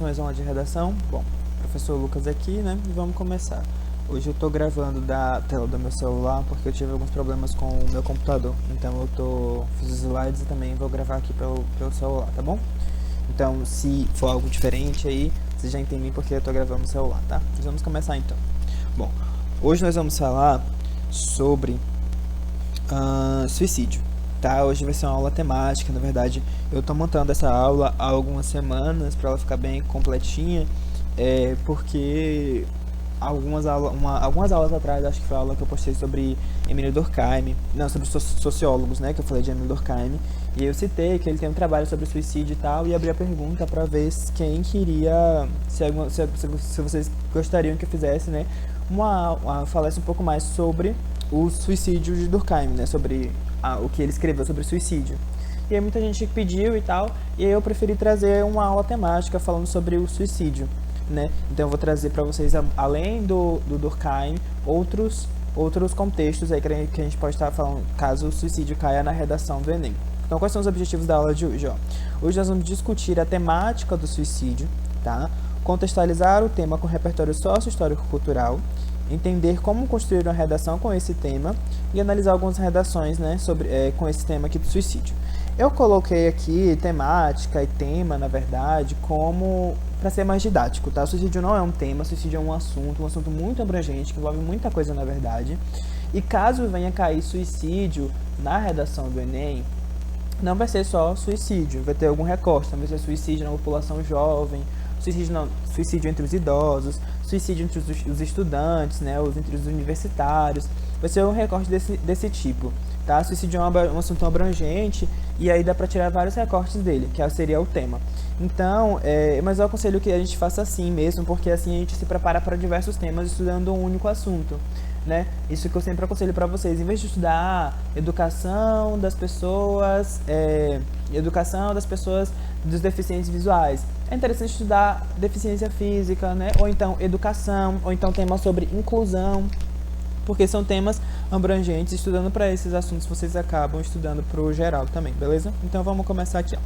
mais uma aula de redação. Bom, professor Lucas aqui, né? E vamos começar. Hoje eu tô gravando da tela do meu celular porque eu tive alguns problemas com o meu computador. Então fiz os slides e também vou gravar aqui pelo celular, tá bom? Então, se for algo diferente aí, vocês já entendem porque eu tô gravando no celular, tá? Mas vamos começar então. Bom, hoje nós vamos falar sobre suicídio. Tá, hoje vai ser uma aula temática, na verdade eu estou montando essa aula há algumas semanas para ela ficar bem completinha, porque algumas aulas atrás, acho que foi a aula que eu postei sobre Emile Durkheim, não, sobre sociólogos, né, que eu falei de Emile Durkheim, e eu citei que ele tem um trabalho sobre suicídio e tal, e abri a pergunta para ver quem queria, se vocês gostariam que eu fizesse, né, falasse um pouco mais sobre o suicídio de Durkheim, né, sobre o que ele escreveu sobre suicídio. E aí muita gente pediu e tal, e aí eu preferi trazer uma aula temática falando sobre o suicídio, né? Então eu vou trazer para vocês, além do Durkheim, outros contextos aí que a gente pode estar falando caso o suicídio caia na redação do Enem. Então quais são os objetivos da aula de hoje? Hoje nós vamos discutir a temática do suicídio, tá? Contextualizar o tema com repertório sócio-histórico-cultural, entender como construir uma redação com esse tema e analisar algumas redações, né, com esse tema aqui do suicídio. Eu coloquei aqui temática e tema, na verdade, como para ser mais didático, tá? Suicídio não é um tema, suicídio é um assunto muito abrangente, que envolve muita coisa, na verdade. E caso venha cair suicídio na redação do Enem, não vai ser só suicídio, vai ter algum recorte, também vai ser suicídio na população jovem, suicídio entre os idosos, suicídio entre os estudantes, né, entre os universitários, vai ser um recorte desse tipo, tá? Suicídio é um assunto abrangente e aí dá para tirar vários recortes dele, que seria o tema. Então, mas eu aconselho que a gente faça assim mesmo, porque assim a gente se prepara para diversos temas estudando um único assunto, né? Isso que eu sempre aconselho para vocês, em vez de estudar educação das pessoas dos deficientes visuais, é interessante estudar deficiência física, né? Ou então educação, ou então temas sobre inclusão, porque são temas abrangentes. Estudando para esses assuntos, vocês acabam estudando para o geral também, beleza? Então vamos começar aqui,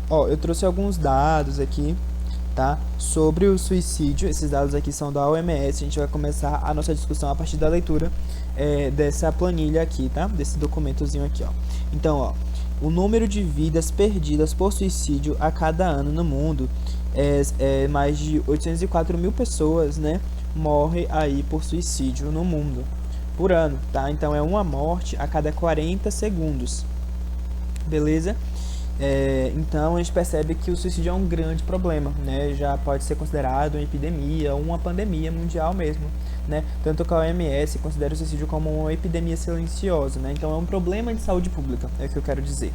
ó. Eu trouxe alguns dados aqui, tá? Sobre o suicídio. Esses dados aqui são da OMS. A gente vai começar a nossa discussão a partir da leitura dessa planilha aqui, tá? Desse documentozinho aqui, ó. Então, ó, o número de vidas perdidas por suicídio a cada ano no mundo é mais de 804 mil pessoas, né? Morrem aí por suicídio no mundo por ano, tá? Então é uma morte a cada 40 segundos, beleza? Então a gente percebe que o suicídio é um grande problema, né? Já pode ser considerado uma epidemia, uma pandemia mundial mesmo, né? Tanto que a OMS considera o suicídio como uma epidemia silenciosa, né? Então é um problema de saúde pública, é o que eu quero dizer,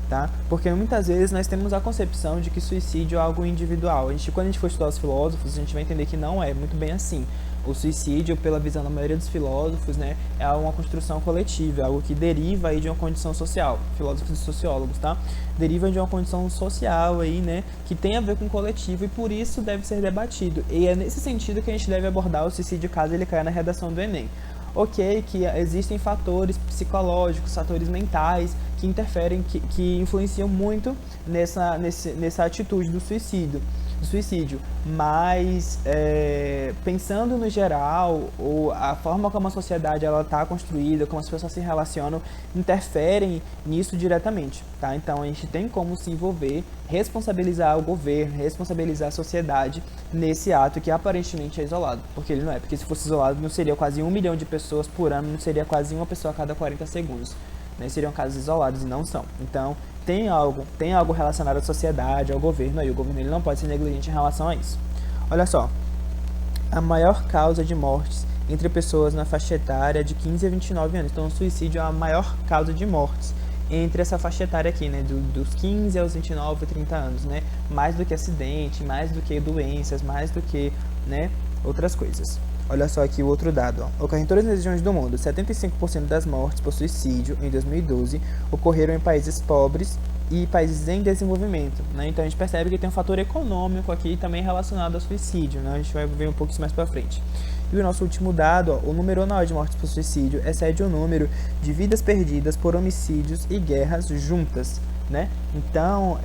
tá? Porque muitas vezes nós temos a concepção de que suicídio é algo individual. Quando a gente for estudar os filósofos, a gente vai entender que não é muito bem assim. O suicídio, pela visão da maioria dos filósofos, né, é uma construção coletiva, é algo que deriva aí de uma condição social. Filósofos e sociólogos, tá? Deriva de uma condição social aí, né, que tem a ver com o coletivo e por isso deve ser debatido. E é nesse sentido que a gente deve abordar o suicídio caso ele caia na redação do Enem. Ok, que existem fatores psicológicos, fatores mentais que interferem, que influenciam muito nessa atitude do suicídio, mas pensando no geral, a forma como a sociedade está construída, como as pessoas se relacionam, interferem nisso diretamente, tá? Então a gente tem como se envolver, responsabilizar o governo, responsabilizar a sociedade nesse ato que aparentemente é isolado, porque ele não é, porque se fosse isolado não seria quase 1 milhão de pessoas por ano, não seria quase uma pessoa a cada 40 segundos, né? Seriam casos isolados e não são. Então tem algo relacionado à sociedade, ao governo, aí o governo ele não pode ser negligente em relação a isso. Olha só, a maior causa de mortes entre pessoas na faixa etária de 15 a 29 anos. Então o suicídio é a maior causa de mortes entre essa faixa etária aqui, né, dos 15 aos 29 e 30 anos, né, mais do que acidente, mais do que doenças, mais do que, né, outras coisas. Olha só aqui o outro dado, ó. Ocorrem em todas as regiões do mundo. 75% das mortes por suicídio em 2012 ocorreram em países pobres e países em desenvolvimento, né? Então a gente percebe que tem um fator econômico aqui também relacionado ao suicídio, né? A gente vai ver um pouco isso mais para frente. E o nosso último dado, ó, o número anual de mortes por suicídio excede o número de vidas perdidas por homicídios e guerras juntas, né? Então,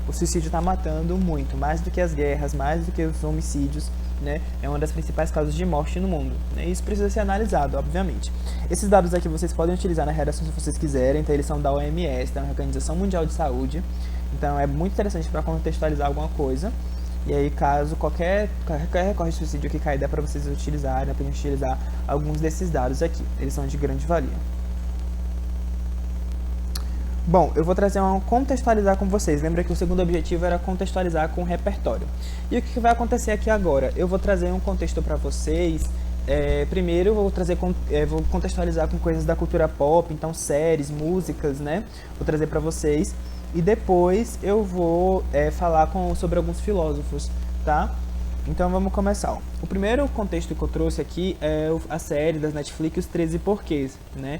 o suicídio está matando muito, mais do que as guerras, mais do que os homicídios, né? É uma das principais causas de morte no mundo, né? Isso precisa ser analisado, obviamente. Esses dados aqui vocês podem utilizar na redação se vocês quiserem, então eles são da OMS, da Organização Mundial de Saúde, então é muito interessante para contextualizar alguma coisa. E aí, caso qualquer recorte de suicídio que cair, dá para vocês utilizarem, para a gente utilizar alguns desses dados aqui, eles são de grande valia. Bom, eu vou contextualizar com vocês. Lembra que o segundo objetivo era contextualizar com o repertório. E o que vai acontecer aqui agora? Eu vou trazer um contexto para vocês. Primeiro eu vou contextualizar com coisas da cultura pop, então séries, músicas, né? Vou trazer para vocês. E depois eu vou falar sobre alguns filósofos, tá? Então vamos começar. O primeiro contexto que eu trouxe aqui é a série das Netflix, Os 13 Porquês, né?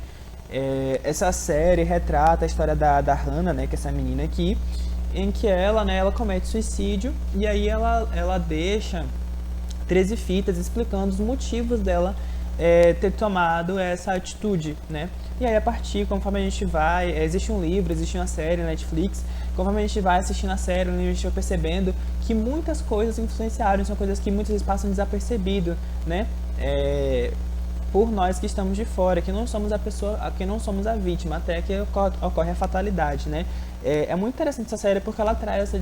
Essa série retrata a história da Hannah, né, que é essa menina aqui, em que ela comete suicídio e aí ela deixa 13 fitas explicando os motivos dela ter tomado essa atitude, né? E aí conforme a gente vai, existe um livro, existe uma série na Netflix, conforme a gente vai assistindo a série, a gente vai percebendo que muitas coisas influenciaram, são coisas que muitas vezes passam desapercebido, né? Por nós que estamos de fora, que não somos que não somos a vítima, até que ocorre a fatalidade, né? É muito interessante essa série porque ela traz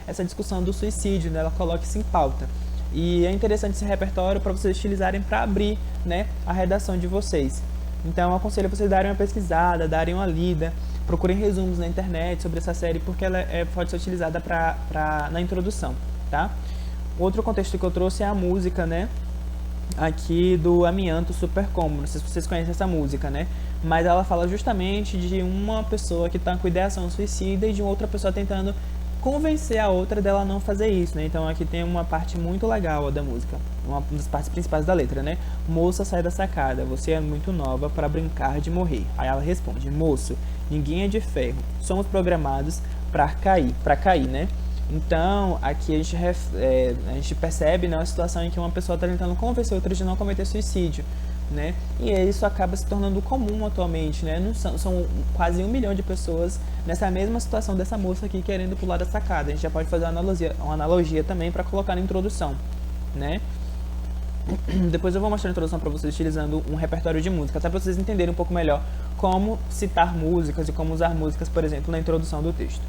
essa discussão do suicídio, né? Ela coloca isso em pauta. E é interessante esse repertório para vocês utilizarem para abrir, né, a redação de vocês. Então eu aconselho vocês darem uma pesquisada, darem uma lida, procurem resumos na internet sobre essa série porque ela pode ser utilizada na introdução, tá? Outro contexto que eu trouxe é a música, né? Aqui do Amianto Super Combo, não sei se vocês conhecem essa música, né? Mas ela fala justamente de uma pessoa que está com ideação suicida e de outra pessoa tentando convencer a outra dela não fazer isso, né? Então aqui tem uma parte muito legal da música, uma das partes principais da letra, né? Moça, sai da sacada, você é muito nova para brincar de morrer. Aí ela responde, moço, ninguém é de ferro, somos programados para cair, né? Então, aqui a gente percebe, né, uma situação em que uma pessoa está tentando convencer outra de não cometer suicídio, né? E isso acaba se tornando comum atualmente, né? São quase 1 milhão de pessoas nessa mesma situação dessa moça aqui querendo pular da sacada. A gente já pode fazer uma analogia também para colocar na introdução, né? Depois eu vou mostrar a introdução para vocês utilizando um repertório de música, até para vocês entenderem um pouco melhor como citar músicas e como usar músicas, por exemplo, na introdução do texto.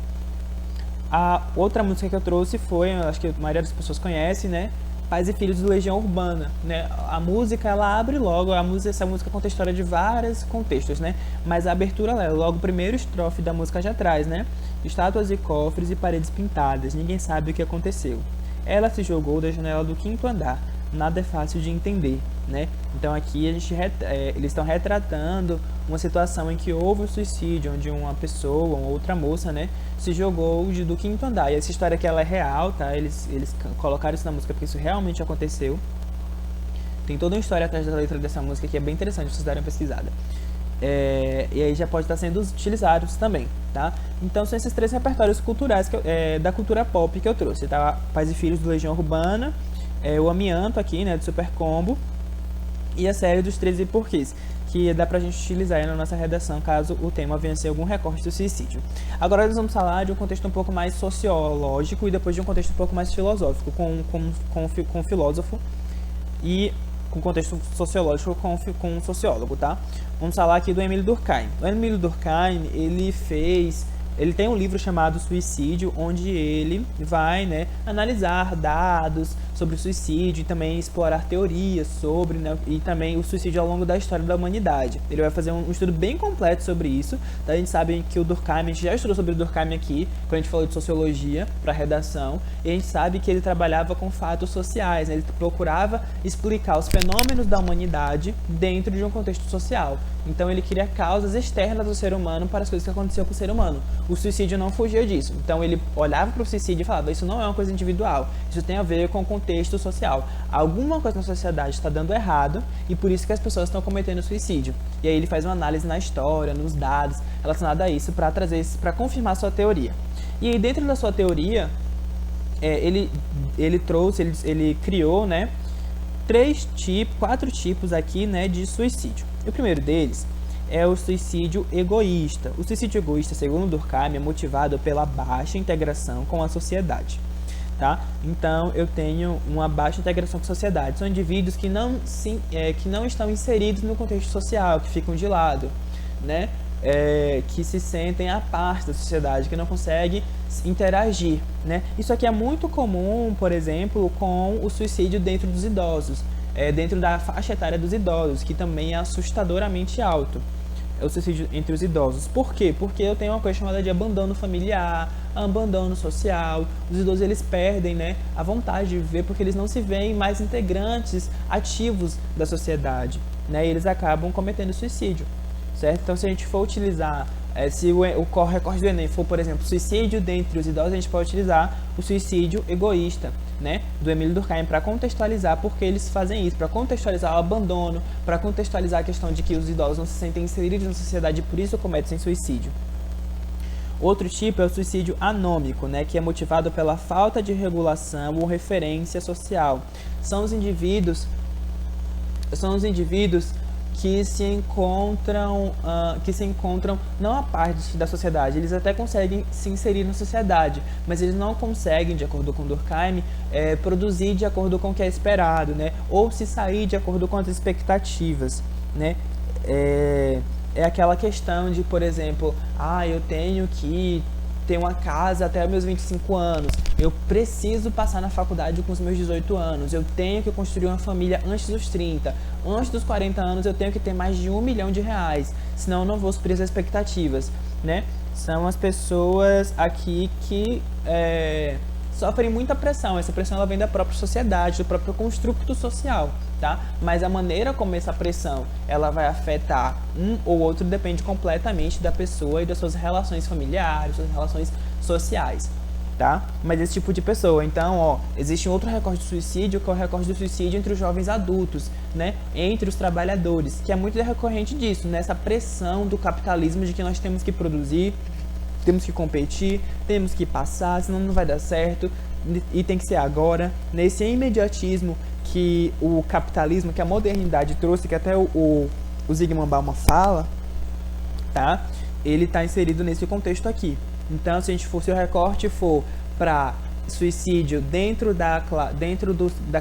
A outra música que eu trouxe foi, acho que a maioria das pessoas conhece, né? Pais e Filhos do Legião Urbana, né? A música, ela abre logo, essa música conta a história de vários contextos, né? Mas a abertura, logo o primeiro estrofe da música já traz, né? Estátuas e cofres e paredes pintadas, ninguém sabe o que aconteceu. Ela se jogou da janela do 5º andar, nada é fácil de entender, né? Então aqui eles estão retratando uma situação em que houve um suicídio, onde uma pessoa, uma outra moça, né, se jogou do 5º andar. E essa história aqui ela é real, tá? Eles colocaram isso na música porque isso realmente aconteceu. Tem toda uma história atrás da letra dessa música que é bem interessante vocês darem uma pesquisada. E aí já pode estar sendo utilizados também, tá? Então são esses 3 repertórios culturais da cultura pop que eu trouxe, tá? Pais e Filhos do Legião Urbana, o Amianto aqui, né, do Super Combo, e a série dos 13 porquês, que dá pra gente utilizar aí na nossa redação caso o tema venha a ser algum recorte do suicídio. Agora nós vamos falar de um contexto um pouco mais sociológico e depois de um contexto um pouco mais filosófico, com filósofo e com contexto sociológico com um sociólogo, tá? Vamos falar aqui do Émile Durkheim. O Émile Durkheim, ele tem um livro chamado Suicídio, onde ele vai, né, analisar dados sobre o suicídio e também explorar teorias sobre, né, e também o suicídio ao longo da história da humanidade. Ele vai fazer um estudo bem completo sobre isso. Tá? A gente sabe que o Durkheim, a gente já estudou sobre o Durkheim aqui, quando a gente falou de sociologia para redação, e a gente sabe que ele trabalhava com fatos sociais, né? Ele procurava explicar os fenômenos da humanidade dentro de um contexto social. Então ele queria causas externas do ser humano para as coisas que aconteciam com o ser humano. O suicídio não fugia disso. Então ele olhava para o suicídio e falava, isso não é uma coisa individual, isso tem a ver com o contexto social. Alguma coisa na sociedade está dando errado e por isso que as pessoas estão cometendo suicídio. E aí ele faz uma análise na história, nos dados relacionados a isso para trazer isso, para confirmar a sua teoria. E aí dentro da sua teoria, ele criou, né, 4 tipos aqui, né, de suicídio. E o primeiro deles é o suicídio egoísta. O suicídio egoísta, segundo Durkheim, é motivado pela baixa integração com a sociedade. Tá? Então, eu tenho uma baixa integração com a sociedade. São indivíduos que não estão inseridos no contexto social, que ficam de lado, né? Que se sentem à parte da sociedade, que não conseguem interagir, né? Isso aqui é muito comum, por exemplo, com o suicídio dentro dos idosos, dentro da faixa etária dos idosos, que também é assustadoramente alto. É o suicídio entre os idosos. Por quê? Porque eu tenho uma coisa chamada de abandono familiar, abandono social. Os idosos, eles perdem, né, a vontade de viver porque eles não se veem mais integrantes ativos da sociedade, né, e eles acabam cometendo suicídio, certo? Então, se a gente for utilizar, se o recorte do Enem for, por exemplo, suicídio dentre os idosos, a gente pode utilizar o suicídio egoísta, né, do Emílio Durkheim, para contextualizar porque eles fazem isso, para contextualizar o abandono, para contextualizar a questão de que os idosos não se sentem inseridos na sociedade e por isso cometem suicídio. Outro tipo é o suicídio anômico, né, que é motivado pela falta de regulação ou referência social. São os indivíduos que se encontram não à parte da sociedade. Eles até conseguem se inserir na sociedade, mas eles não conseguem, de acordo com Durkheim, produzir de acordo com o que é esperado, né? Ou se sair de acordo com as expectativas, né? É aquela questão de, por exemplo, eu tenho que ter uma casa até os meus 25 anos, eu preciso passar na faculdade com os meus 18 anos, eu tenho que construir uma família antes dos 30, antes dos 40 anos eu tenho que ter mais de R$1 milhão, senão eu não vou suprir as expectativas, né? São as pessoas aqui que sofrem muita pressão. Essa pressão ela vem da própria sociedade, do próprio construto social, tá? Mas a maneira como essa pressão ela vai afetar um ou outro depende completamente da pessoa e das suas relações familiares, suas relações sociais, tá? Mas esse tipo de pessoa, então, existe um outro recorte de suicídio, que é o recorte do suicídio entre os jovens adultos, né? Entre os trabalhadores, que é muito recorrente disso, nessa pressão do capitalismo de que nós temos que produzir, temos que competir, temos que passar, senão não vai dar certo, e tem que ser agora. Nesse imediatismo que o capitalismo, que a modernidade trouxe, que até o Zygmunt Bauman fala, tá? Ele está inserido nesse contexto aqui. Então, se o recorte for para suicídio dentro da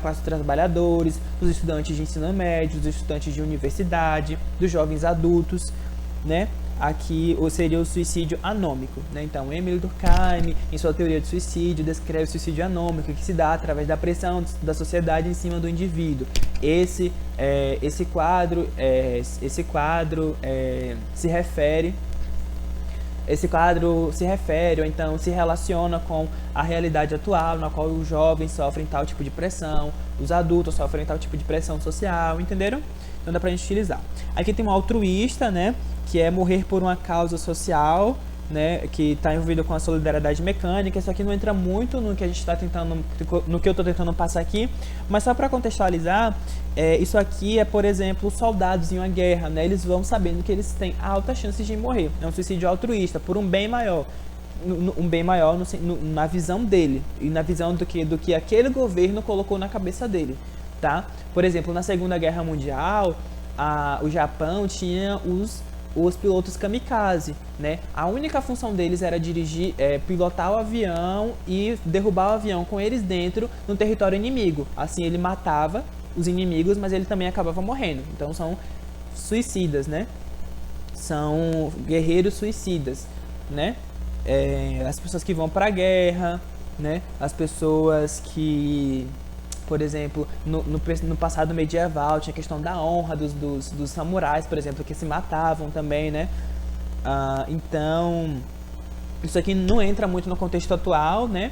classe dos trabalhadores, dos estudantes de ensino médio, dos estudantes de universidade, dos jovens adultos, né? Aqui seria o suicídio anômico, né? Então, Emile Durkheim, em sua teoria de suicídio, descreve o suicídio anômico, que se dá através da pressão da sociedade em cima do indivíduo. Esse quadro se refere ou então se relaciona com a realidade atual, na qual os jovens sofrem tal tipo de pressão, os adultos sofrem tal tipo de pressão social, entenderam? Então dá pra gente utilizar. Aqui tem um altruísta, né, que é morrer por uma causa social, né, que está envolvido com a solidariedade mecânica. Isso aqui não entra muito no que a gente está no que eu estou tentando passar aqui, mas só para contextualizar, isso aqui é, por exemplo, soldados em uma guerra, né, eles vão sabendo que eles têm altas chances de morrer. É um suicídio altruísta por um bem maior, na visão dele e na visão do que aquele governo colocou na cabeça dele, tá? Por exemplo, na Segunda Guerra Mundial, o Japão tinha os pilotos kamikaze, né? A única função deles era pilotar o avião e derrubar o avião com eles dentro no território inimigo. Assim ele matava os inimigos, mas ele também acabava morrendo. Então são suicidas, né? São guerreiros suicidas, né? As pessoas que vão para a guerra, né? As pessoas que, por exemplo, no passado medieval tinha a questão da honra dos samurais, por exemplo, que se matavam também, né? Então, isso aqui não entra muito no contexto atual, né?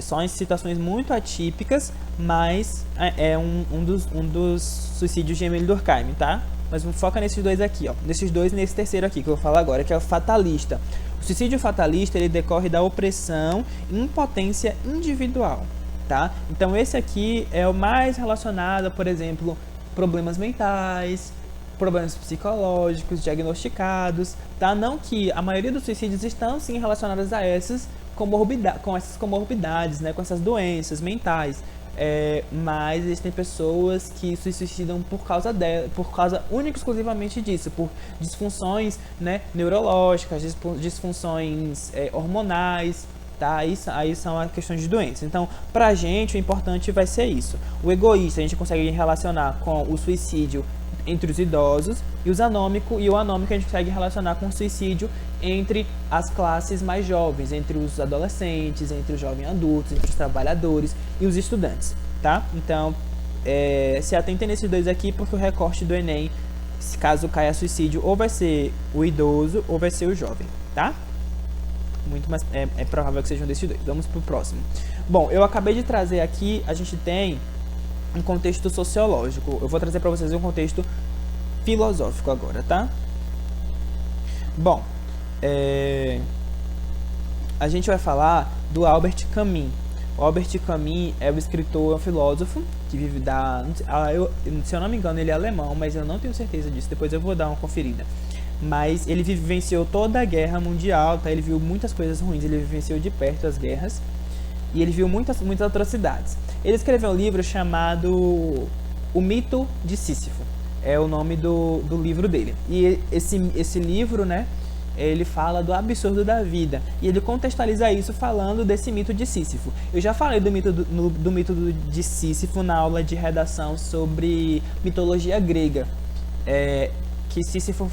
Só em situações muito atípicas, mas é um dos suicídios de Emile Durkheim, tá? Mas foca nesses dois aqui, ó. Nesses dois e nesse terceiro aqui que eu vou falar agora, que é o fatalista. O suicídio fatalista, ele decorre da opressão e impotência individual, tá? Então esse aqui é o mais relacionado a, por exemplo, problemas mentais, problemas psicológicos diagnosticados, tá? Não que a maioria dos suicídios estão sim relacionados a essas comorbidades, né? Com essas doenças mentais, mas existem pessoas que se suicidam por causa única e exclusivamente disso, por disfunções, né, neurológicas, disfunções hormonais, tá? Aí são as questões de doenças. Então, pra gente, o importante vai ser isso. O egoísta a gente consegue relacionar com o suicídio entre os idosos, e o anômico a gente consegue relacionar com o suicídio entre as classes mais jovens, entre os adolescentes, entre os jovens adultos, entre os trabalhadores e os estudantes, tá? Então, se atentem nesses dois aqui, porque o recorte do Enem, se caso caia suicídio, ou vai ser o idoso ou vai ser o jovem, tá? Muito mais é provável que sejam desses dois. Vamos pro próximo. Bom, eu acabei de trazer aqui, a gente tem um contexto sociológico. Eu vou trazer para vocês um contexto filosófico agora, tá? Bom, a gente vai falar do Albert Camus. O Albert Camus é o escritor, é um filósofo que vive se eu não me engano, ele é alemão, mas eu não tenho certeza disso. Depois eu vou dar uma conferida. Mas ele vivenciou toda a guerra mundial, tá? Ele viu muitas coisas ruins, ele vivenciou de perto as guerras e ele viu muitas atrocidades. Ele escreveu um livro chamado O Mito de Sísifo, é o nome do livro dele. E esse livro, né, ele fala do absurdo da vida, e ele contextualiza isso falando desse mito de Sísifo. Eu já falei do mito de Sísifo na aula de redação sobre mitologia grega, que Sísifo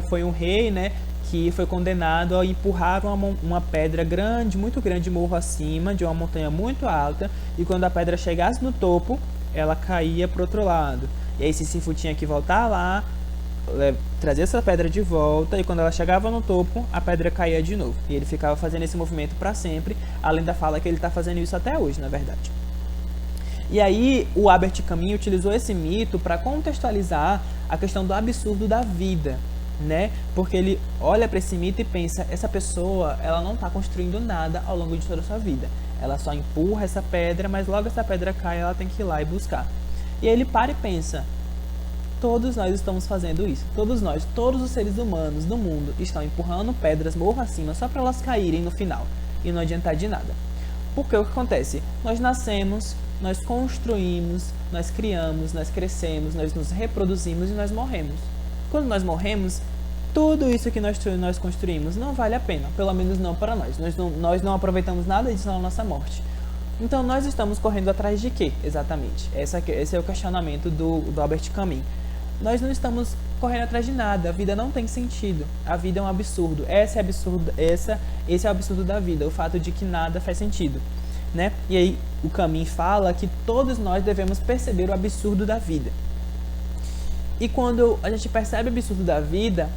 foi um rei, né, que foi condenado a empurrar uma pedra grande, muito grande, morro acima, de uma montanha muito alta, e quando a pedra chegasse no topo, ela caía para o outro lado. E aí Sísifo tinha que voltar lá, trazer essa pedra de volta, e quando ela chegava no topo, a pedra caía de novo. E ele ficava fazendo esse movimento para sempre, além da fala que ele está fazendo isso até hoje, na verdade. E aí o Albert Camus utilizou esse mito para contextualizar a questão do absurdo da vida, né? Porque ele olha para esse mito e pensa, essa pessoa, ela não está construindo nada ao longo de toda a sua vida. Ela só empurra essa pedra, mas logo essa pedra cai, ela tem que ir lá e buscar. E aí ele para e pensa, todos nós estamos fazendo isso. Todos nós, todos os seres humanos do mundo estão empurrando pedras morro acima só para elas caírem no final e não adiantar de nada. Porque o que acontece? Nós nascemos, nós construímos, nós criamos, nós crescemos, nós nos reproduzimos e nós morremos. Quando nós morremos, tudo isso que nós construímos não vale a pena, pelo menos não para nós. Nós não aproveitamos nada disso na nossa morte. Então nós estamos correndo atrás de quê, exatamente? Esse é o questionamento do Albert Camus. Nós não estamos correndo atrás de nada, a vida não tem sentido, a vida é um absurdo. Esse é o absurdo da vida, o fato de que nada faz sentido, né? E aí o Camus fala que todos nós devemos perceber o absurdo da vida. E quando a gente percebe o absurdo da vida,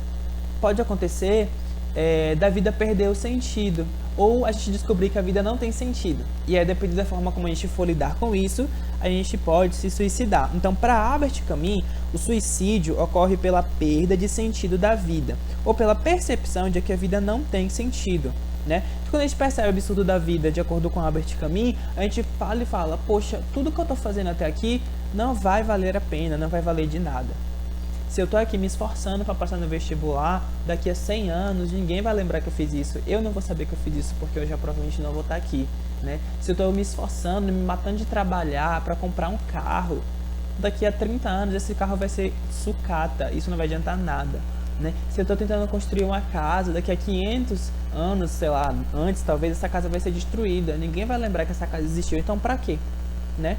pode acontecer da vida perder o sentido, ou a gente descobrir que a vida não tem sentido. E aí, dependendo da forma como a gente for lidar com isso, a gente pode se suicidar. Então, para Albert Camus, o suicídio ocorre pela perda de sentido da vida, ou pela percepção de que a vida não tem sentido, né? Quando a gente percebe o absurdo da vida, de acordo com Albert Camus, a gente fala, poxa, tudo que eu estou fazendo até aqui não vai valer a pena, não vai valer de nada. Se eu estou aqui me esforçando para passar no vestibular, daqui a 100 anos ninguém vai lembrar que eu fiz isso. Eu não vou saber que eu fiz isso porque eu já provavelmente não vou estar aqui, né? Se eu estou me esforçando, me matando de trabalhar para comprar um carro, daqui a 30 anos esse carro vai ser sucata, isso não vai adiantar nada, né? Se eu estou tentando construir uma casa, daqui a 500 anos, sei lá, antes talvez essa casa vai ser destruída, ninguém vai lembrar que essa casa existiu, então para quê, né?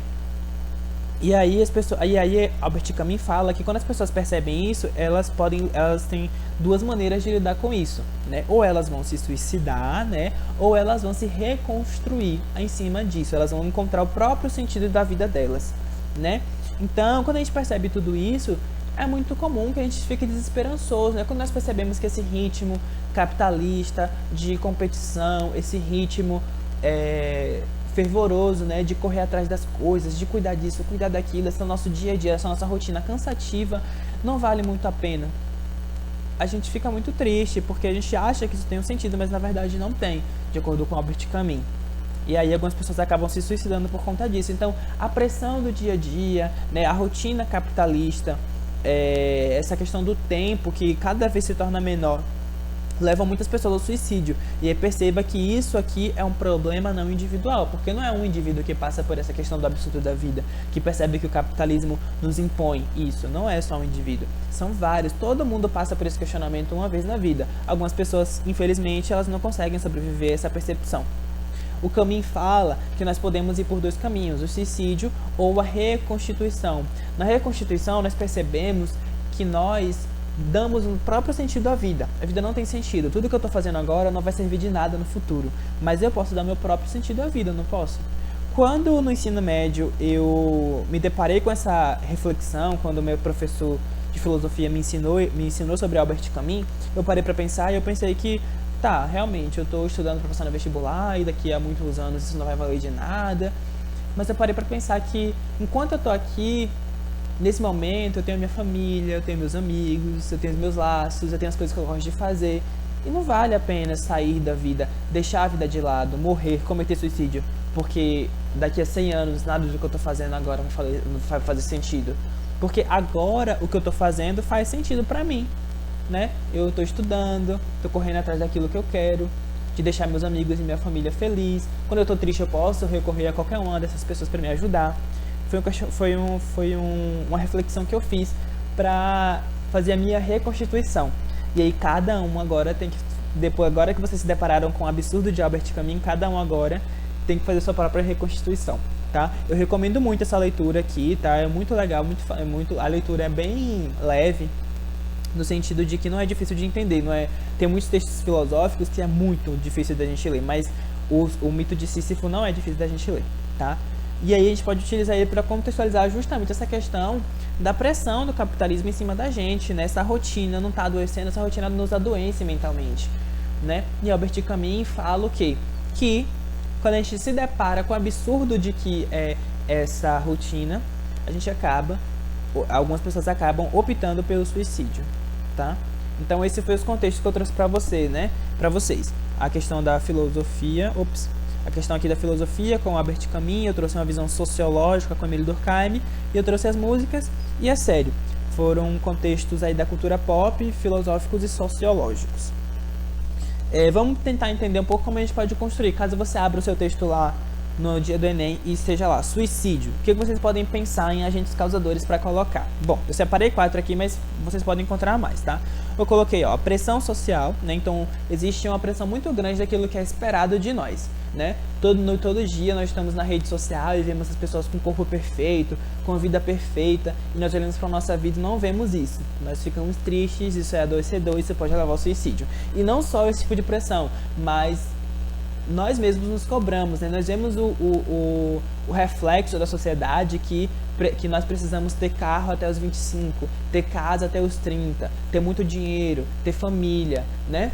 E aí Albert Camus fala que quando as pessoas percebem isso, elas têm duas maneiras de lidar com isso, né? Ou elas vão se suicidar, né? Ou elas vão se reconstruir em cima disso, elas vão encontrar o próprio sentido da vida delas, né? Então, quando a gente percebe tudo isso, é muito comum que a gente fique desesperançoso, né? Quando nós percebemos que esse ritmo capitalista de competição, esse ritmo fervoroso, né, de correr atrás das coisas, de cuidar disso, cuidar daquilo, esse é o nosso dia a dia, essa nossa rotina cansativa, não vale muito a pena. A gente fica muito triste, porque a gente acha que isso tem um sentido, mas na verdade não tem, de acordo com Albert Camus. E aí algumas pessoas acabam se suicidando por conta disso. Então, a pressão do dia a dia, né, a rotina capitalista, essa questão do tempo, que cada vez se torna menor, levam muitas pessoas ao suicídio. E aí perceba que isso aqui é um problema não individual, porque não é um indivíduo que passa por essa questão do absurdo da vida, que percebe que o capitalismo nos impõe isso. Não é só um indivíduo, são vários. Todo mundo passa por esse questionamento uma vez na vida. Algumas pessoas, infelizmente, elas não conseguem sobreviver a essa percepção. O Camus fala que nós podemos ir por dois caminhos, o suicídio ou a reconstituição. Na reconstituição, nós percebemos que nós damos um próprio sentido à vida. A vida não tem sentido. Tudo que eu estou fazendo agora não vai servir de nada no futuro. Mas eu posso dar meu próprio sentido à vida, não posso? Quando no ensino médio eu me deparei com essa reflexão, quando o meu professor de filosofia me ensinou sobre Albert Camus, eu parei para pensar e eu pensei que, tá, realmente, eu estou estudando para passar no vestibular e daqui a muitos anos isso não vai valer de nada. Mas eu parei para pensar que, enquanto eu estou aqui, nesse momento, eu tenho minha família, eu tenho meus amigos, eu tenho os meus laços, eu tenho as coisas que eu gosto de fazer. E não vale a pena sair da vida, deixar a vida de lado, morrer, cometer suicídio, porque daqui a 100 anos nada do que eu estou fazendo agora vai fazer sentido. Porque agora o que eu estou fazendo faz sentido para mim, né? Eu estou estudando, estou correndo atrás daquilo que eu quero, de deixar meus amigos e minha família felizes. Quando eu estou triste, eu posso recorrer a qualquer uma dessas pessoas para me ajudar. Uma reflexão que eu fiz para fazer a minha reconstituição. E aí cada um agora tem que, agora que vocês se depararam com o absurdo de Albert Camus, cada um agora tem que fazer sua própria reconstituição, tá? Eu recomendo muito essa leitura aqui, tá? É muito legal, a leitura é bem leve, no sentido de que não é difícil de entender, não é? Tem muitos textos filosóficos que é muito difícil da gente ler, mas o mito de Sísifo não é difícil da gente ler, tá? E aí a gente pode utilizar ele para contextualizar justamente essa questão da pressão do capitalismo em cima da gente, né? Essa rotina não está adoecendo, essa rotina nos adoece mentalmente, né? E Albert Camus fala o quê? Que quando a gente se depara com o absurdo de que é essa rotina, algumas pessoas acabam optando pelo suicídio, tá? Então esse foi os contextos que eu trouxe para você, né? Para vocês. A questão da filosofia, a questão aqui da filosofia com Albert Camus, eu trouxe uma visão sociológica com Émile Durkheim, e eu trouxe as músicas e a série. Foram contextos aí da cultura pop, filosóficos e sociológicos. Vamos tentar entender um pouco como a gente pode construir. Caso você abra o seu texto lá no dia do Enem e esteja lá, suicídio. O que vocês podem pensar em agentes causadores para colocar? Bom, eu separei 4 aqui, mas vocês podem encontrar mais, tá? Eu coloquei, ó, pressão social, né? Então, existe uma pressão muito grande daquilo que é esperado de nós, né? Todo dia nós estamos na rede social e vemos as pessoas com corpo perfeito, com vida perfeita, e nós olhamos para a nossa vida e não vemos isso. Nós ficamos tristes, isso é adoecedor, isso pode levar ao suicídio. E não só esse tipo de pressão, mas nós mesmos nos cobramos, né? Nós vemos o reflexo da sociedade que nós precisamos ter carro até os 25, ter casa até os 30, ter muito dinheiro, ter família, né?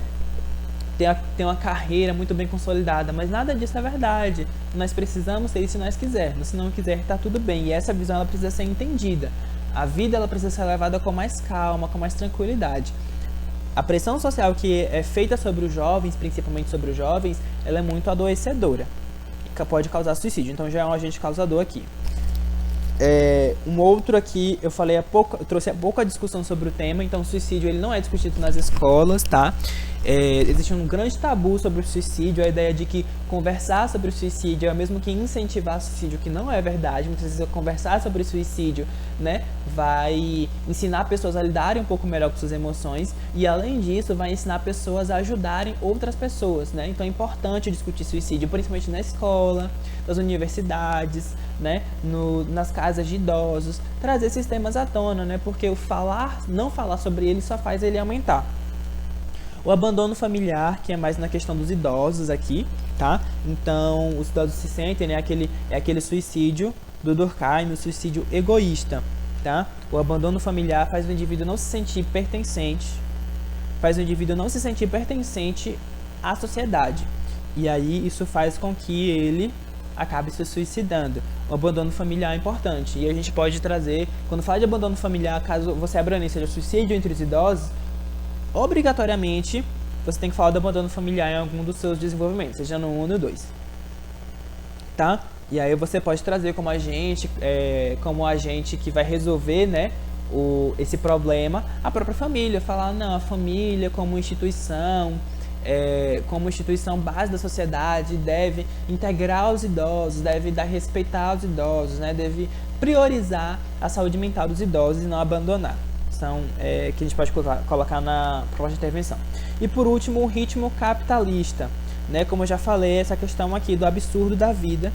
Ter uma carreira muito bem consolidada, mas nada disso é verdade. Nós precisamos ter isso se nós quisermos, se não quiser tá tudo bem, e essa visão ela precisa ser entendida. A vida ela precisa ser levada com mais calma, com mais tranquilidade. A pressão social que é feita sobre os jovens, principalmente sobre os jovens, ela é muito adoecedora e pode causar suicídio, então já é um agente causador aqui. Um outro aqui, eu trouxe há pouco a discussão sobre o tema, então o suicídio ele não é discutido nas escolas, tá? Existe um grande tabu sobre o suicídio, a ideia de que conversar sobre o suicídio é o mesmo que incentivar o suicídio, que não é verdade. Muitas vezes conversar sobre o suicídio, né, vai ensinar pessoas a lidarem um pouco melhor com suas emoções e, além disso, vai ensinar pessoas a ajudarem outras pessoas, né? Então é importante discutir suicídio, principalmente na escola, nas universidades, né, nas casas de idosos, trazer esses temas à tona, né, porque não falar sobre ele só faz ele aumentar. O abandono familiar, que é mais na questão dos idosos aqui, tá? Então, os idosos se sentem, né, aquele suicídio do Durkheim, o suicídio egoísta, tá? O abandono familiar faz o indivíduo não se sentir pertencente, à sociedade. E aí, isso faz com que ele acabe se suicidando. O abandono familiar é importante. E a gente pode trazer, quando fala de abandono familiar, caso você abra seja suicídio entre os idosos, obrigatoriamente você tem que falar do abandono familiar em algum dos seus desenvolvimentos, seja no 1 ou no 2, tá? E aí você pode trazer como agente que vai resolver, né, esse problema, a própria família, falar, não, a família como instituição base da sociedade deve integrar os idosos, deve dar respeitar os idosos, né, deve priorizar a saúde mental dos idosos e não abandonar. São que a gente pode colocar na proposta de intervenção. E por último, o ritmo capitalista, né, como eu já falei, essa questão aqui do absurdo da vida,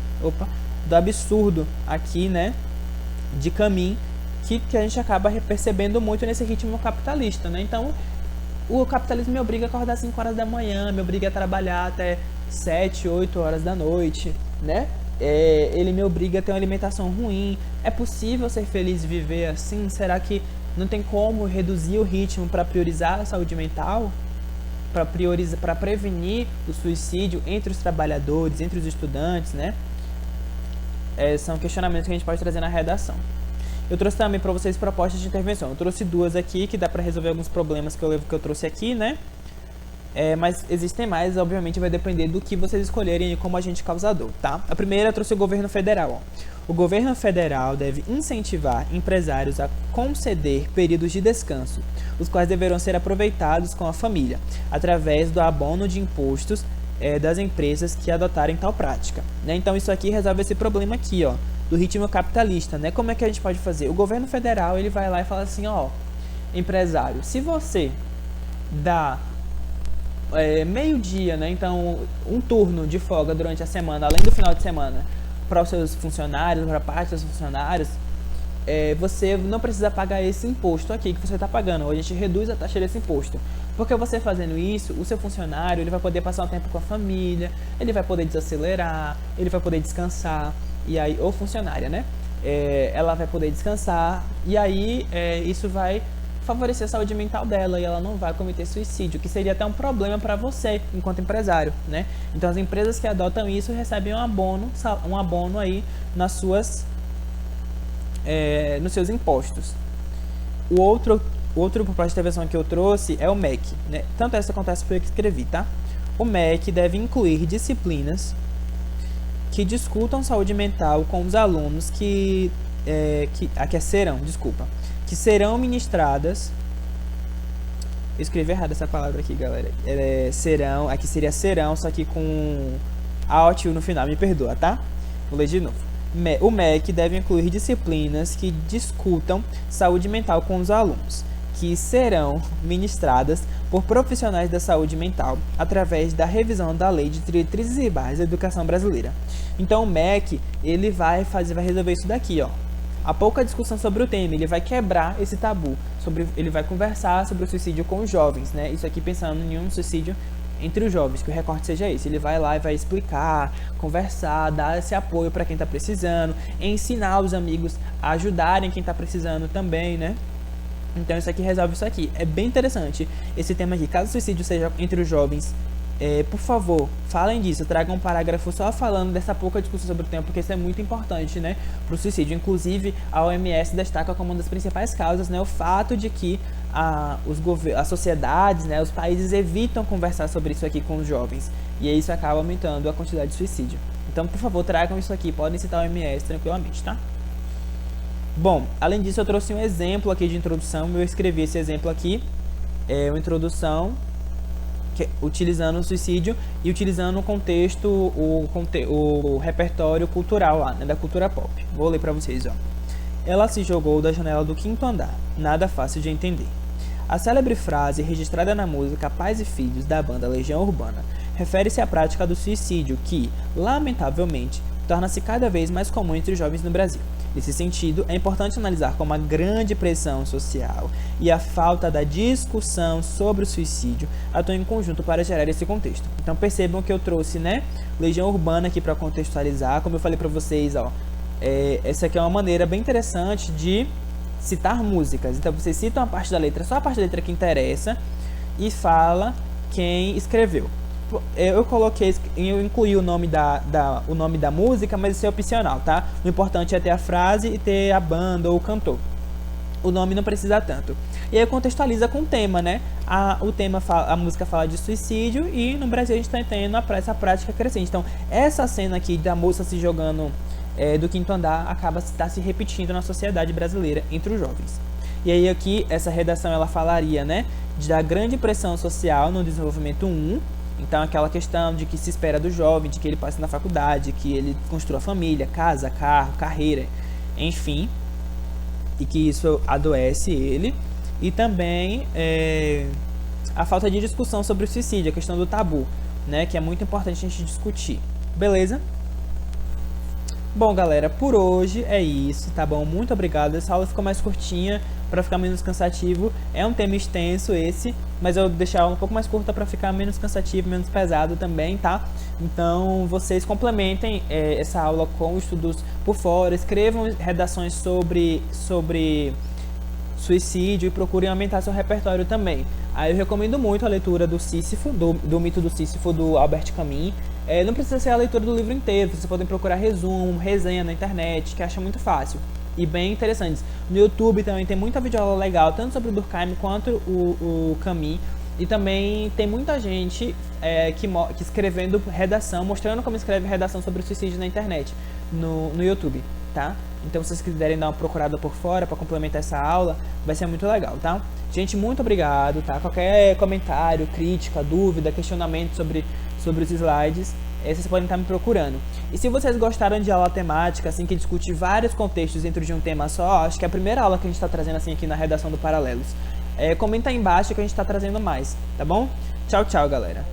do absurdo aqui, né, de caminho, que a gente acaba percebendo muito nesse ritmo capitalista, né? Então, o capitalismo me obriga a acordar às 5 horas da manhã, me obriga a trabalhar até 7, 8 horas da noite, né? Ele me obriga a ter uma alimentação ruim. É possível ser feliz e viver assim? Será que não tem como reduzir o ritmo para priorizar a saúde mental? Para prevenir o suicídio entre os trabalhadores, entre os estudantes, né? São questionamentos que a gente pode trazer na redação. Eu trouxe também para vocês propostas de intervenção. Eu trouxe 2 aqui, que dá para resolver alguns problemas que eu trouxe aqui, né? Mas existem mais, obviamente vai depender do que vocês escolherem como agente causador, tá? A primeira eu trouxe o governo federal. O governo federal deve incentivar empresários a conceder períodos de descanso, os quais deverão ser aproveitados com a família, através do abono de impostos das empresas que adotarem tal prática, né? Então isso aqui resolve esse problema aqui, ó, do ritmo capitalista, né? Como é que a gente pode fazer? O governo federal, ele vai lá e fala assim, ó, empresário, se você dá meio-dia, né? Então um turno de folga durante a semana, além do final de semana, para os seus funcionários, para a parte dos funcionários, você não precisa pagar esse imposto aqui que você está pagando. Hoje a gente reduz a taxa desse imposto. Porque você fazendo isso, o seu funcionário ele vai poder passar um tempo com a família, ele vai poder desacelerar, ele vai poder descansar, e aí, ou funcionária, né? Ela vai poder descansar, e aí isso vai favorecer a saúde mental dela e ela não vai cometer suicídio, que seria até um problema para você, enquanto empresário, né? Então as empresas que adotam isso recebem um abono aí nos seus impostos. O outro proposta de intervenção que eu trouxe é o MEC, né? Tanto essa quanto essa foi eu que escrevi, tá? O MEC deve incluir disciplinas que discutam saúde mental com os alunos que serão ministradas. Eu escrevi errado essa palavra aqui, galera. Aqui seria serão, só que com alt no final, me perdoa, tá? Vou ler de novo. O MEC deve incluir disciplinas que discutam saúde mental com os alunos, que serão ministradas por profissionais da saúde mental através da revisão da Lei de Diretrizes e Bases da Educação Brasileira. Então o MEC, ele vai resolver isso daqui, ó. Há pouca discussão sobre o tema, ele vai quebrar esse tabu, ele vai conversar sobre o suicídio com os jovens, né? Isso aqui pensando em um suicídio entre os jovens, que o recorte seja esse. Ele vai lá e vai explicar, conversar, dar esse apoio para quem está precisando, ensinar os amigos a ajudarem quem está precisando também, né? Então isso aqui resolve isso aqui. É bem interessante esse tema aqui. Caso o suicídio seja entre os jovens, por favor, falem disso, tragam um parágrafo só falando dessa pouca discussão sobre o tema, porque isso é muito importante, né, para o suicídio. Inclusive, a OMS destaca como uma das principais causas, né, o fato de que as sociedades, né, os países evitam conversar sobre isso aqui com os jovens, e isso acaba aumentando a quantidade de suicídio. Então, por favor, tragam isso aqui, podem citar a OMS tranquilamente, tá? Bom, além disso, eu trouxe um exemplo aqui de introdução, eu escrevi esse exemplo aqui, uma introdução utilizando o suicídio e utilizando o contexto, o repertório cultural lá, né, da cultura pop. Vou ler para vocês, ó. Ela se jogou da janela do 5º andar, nada fácil de entender. A célebre frase registrada na música Pais e Filhos da banda Legião Urbana refere-se à prática do suicídio que, lamentavelmente, torna-se cada vez mais comum entre os jovens no Brasil. Nesse sentido, é importante analisar como a grande pressão social e a falta da discussão sobre o suicídio atuam em conjunto para gerar esse contexto. Então percebam que eu trouxe, né, Legião Urbana aqui para contextualizar, como eu falei para vocês, ó, essa aqui é uma maneira bem interessante de citar músicas. Então você cita uma parte da letra, só a parte da letra que interessa, e fala quem escreveu. Eu incluí o nome da música, mas isso é opcional, tá? O importante é ter a frase e ter a banda ou o cantor. O nome não precisa tanto. E aí contextualiza com o tema, né? A música fala de suicídio e no Brasil a gente está tendo essa prática crescente. Então, essa cena aqui da moça se jogando do 5º andar acaba se repetindo na sociedade brasileira entre os jovens. E aí aqui, essa redação ela falaria, né, da grande pressão social no desenvolvimento 1, então aquela questão de que se espera do jovem, de que ele passe na faculdade, que ele construa família, casa, carro, carreira, enfim, e que isso adoece ele. E também a falta de discussão sobre o suicídio, a questão do tabu, né, que é muito importante a gente discutir. Beleza? Bom, galera, por hoje é isso, tá bom? Muito obrigado. Essa aula ficou mais curtinha para ficar menos cansativo. É um tema extenso esse, mas eu vou deixar ela um pouco mais curta para ficar menos cansativo, menos pesado também, tá? Então, vocês complementem essa aula com estudos por fora, escrevam redações sobre suicídio e procurem aumentar seu repertório também. Aí eu recomendo muito a leitura do Sísifo, do mito do Sísifo, do Albert Camus. Não precisa ser a leitura do livro inteiro, vocês podem procurar resumo, resenha na internet, que acha muito fácil e bem interessantes. No YouTube também tem muita videoaula legal, tanto sobre o Durkheim quanto o Camus. E também tem muita gente que escrevendo redação, mostrando como escreve redação sobre o suicídio na internet, no YouTube, tá? Então, se vocês quiserem dar uma procurada por fora para complementar essa aula, vai ser muito legal, tá? Gente, muito obrigado, tá? Qualquer comentário, crítica, dúvida, questionamento sobre os slides, vocês podem estar me procurando. E se vocês gostaram de aula temática, assim, que discute vários contextos dentro de um tema só, acho que é a primeira aula que a gente está trazendo assim aqui na redação do Paralelos. Comenta aí embaixo que a gente está trazendo mais, tá bom? Tchau, tchau, galera.